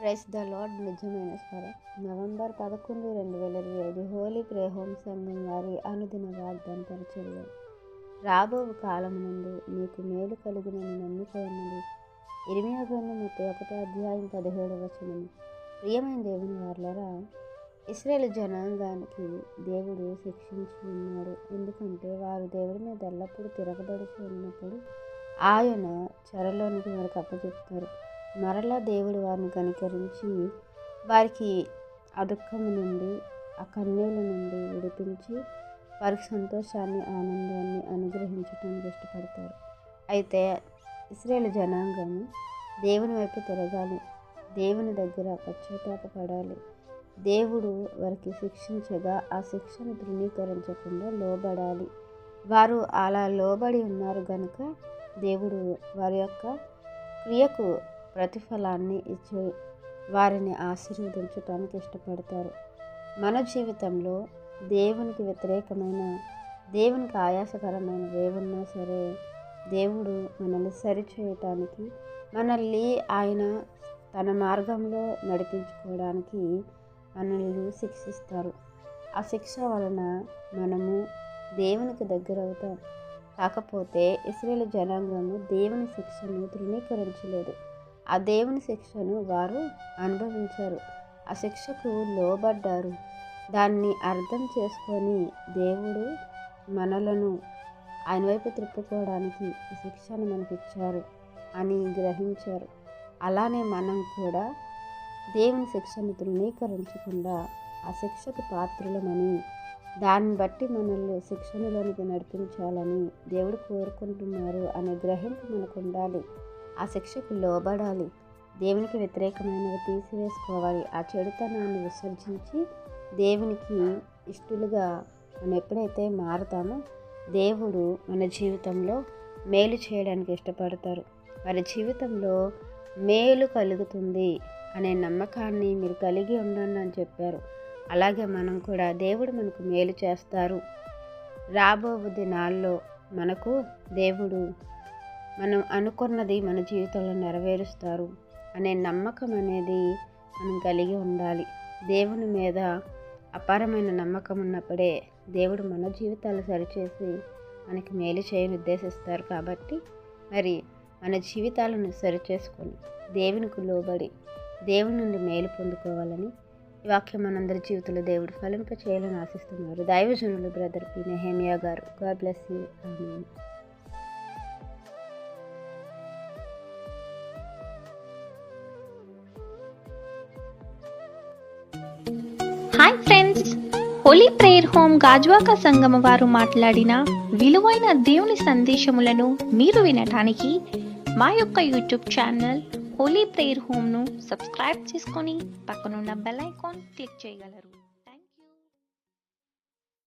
Price the lord. నిజమైన స్వరం. November 11, 2025 Holi prayer home సంఘం వారి అనుదిన వాగ్దాన పరిచర్య. రాబో కాలం నుండి నీకు మేలు కలుగునని నమ్మిక ఉన్నది. ఇర్మీయా గ్రంథం 31వ అధ్యాయం 17వ వచనం. ప్రియమైన దేవుని వారలారా, ఇశ్రాయేలు జనాంగానికి దేవుడు శిక్షించి ఉన్నాడు. ఎందుకంటే వారు దేవుడి మీద ఎల్లప్పుడూ తిరగబడుతూ ఉన్నప్పుడు ఆయన చెరలోనికి వారికి అప్పచెప్తారు. మరలా దేవుడు వారిని కనికరించి వారికి ఆ దుఃఖము నుండి, ఆ కన్నీళ్ళ నుండి విడిపించి వారికి సంతోషాన్ని, ఆనందాన్ని అనుగ్రహించడానికి ఇష్టపడతారు. అయితే ఇశ్రాయేలు జనాంగము దేవుని వైపు తిరగాలి, దేవుని దగ్గర పశ్చాత్తాపపడాలి. దేవుడు వారికి శిక్షించగా ఆ శిక్షను ధృవీకరించకుండా లోబడాలి. వారు అలా లోబడి ఉన్నారు గనుక దేవుడు వారి యొక్క క్రియకు ప్రతిఫలాన్ని ఇచ్చి వారిని ఆశీర్వదించడానికి ఇష్టపడతారు. మన జీవితంలో దేవునికి వ్యతిరేకమైన, దేవునికి ఆయాసకరమైన ఏమున్నా సరే దేవుడు మనల్ని సరిచేయటానికి, మనల్ని ఆయన తన మార్గంలో నడిపించుకోవడానికి మనల్ని శిక్షిస్తారు. ఆ శిక్ష వలన మనము దేవునికి దగ్గర అవుతాం. కాకపోతే ఇశ్రాయేలు జనాంగము దేవుని శిక్షను ధృవీకరించలేదు. ఆ దేవుని శిక్షను వారు అనుభవించారు. ఆ శిక్షకు లోబడ్డారు. దాన్ని అర్థం చేసుకొని దేవుడు మనలను ఆయన వైపు త్రిప్పుకోవడానికి ఈ శిక్షను మనకిచ్చారు అని గ్రహించారు. అలానే మనం కూడా దేవుని శిక్షను ధృవీకరించకుండా ఆ శిక్షకు పాత్రులమని, దాన్ని బట్టి మనల్ని శిక్షణలోనికి నడిపించాలని దేవుడు కోరుకుంటున్నారు అనే గ్రహింపు మనకు ఉండాలి. ఆ శిక్షకు లోబడాలి. దేవునికి వ్యతిరేకమైనవి తీసివేసుకోవాలి. ఆ చెడుతనాన్ని విసర్జించి దేవునికి ఇష్టలుగా మనం ఎప్పుడైతే మారుతామో దేవుడు మన జీవితంలో మేలు చేయడానికి ఇష్టపడతారు. వారి జీవితంలో మేలు కలుగుతుంది అనే నమ్మకాన్ని మీరు కలిగి ఉండండి అని చెప్పారు. అలాగే మనం కూడా దేవుడు మనకు మేలు చేస్తారు. రాబో దినాల్లో మనకు దేవుడు మనం అనుకున్నది మన జీవితంలో నెరవేరుస్తారు అనే నమ్మకం అనేది మనం కలిగి ఉండాలి. దేవుని మీద అపారమైన నమ్మకం ఉన్నప్పుడే దేవుడు మన జీవితాలు సరిచేసి మనకి మేలు చేయని ఉద్దేశిస్తారు. కాబట్టి మరి మన జీవితాలను సరిచేసుకొని దేవునికి లోబడి దేవుని నుండి మేలు పొందుకోవాలని ఈ వాక్యం మనందరి జీవితంలో దేవుడు ఫలింప చేయాలని ఆశిస్తున్నారు. దైవజనులు బ్రదర్ పి. నెహెమియా గారు. God bless you. Amen. Hi friends, Holi prayer home Gajuwaka సంగమ వారు మాట్లాడిన విలువైన దేవుని సందేశములను మీరు వినటానికి మా యొక్క యూట్యూబ్ ఛానల్ హోలీ ప్రేయర్ హోమ్ను సబ్స్క్రైబ్ చేసుకొని పక్కనున్న బెల్ ఐకాన్ క్లిక్ చేయగలరు.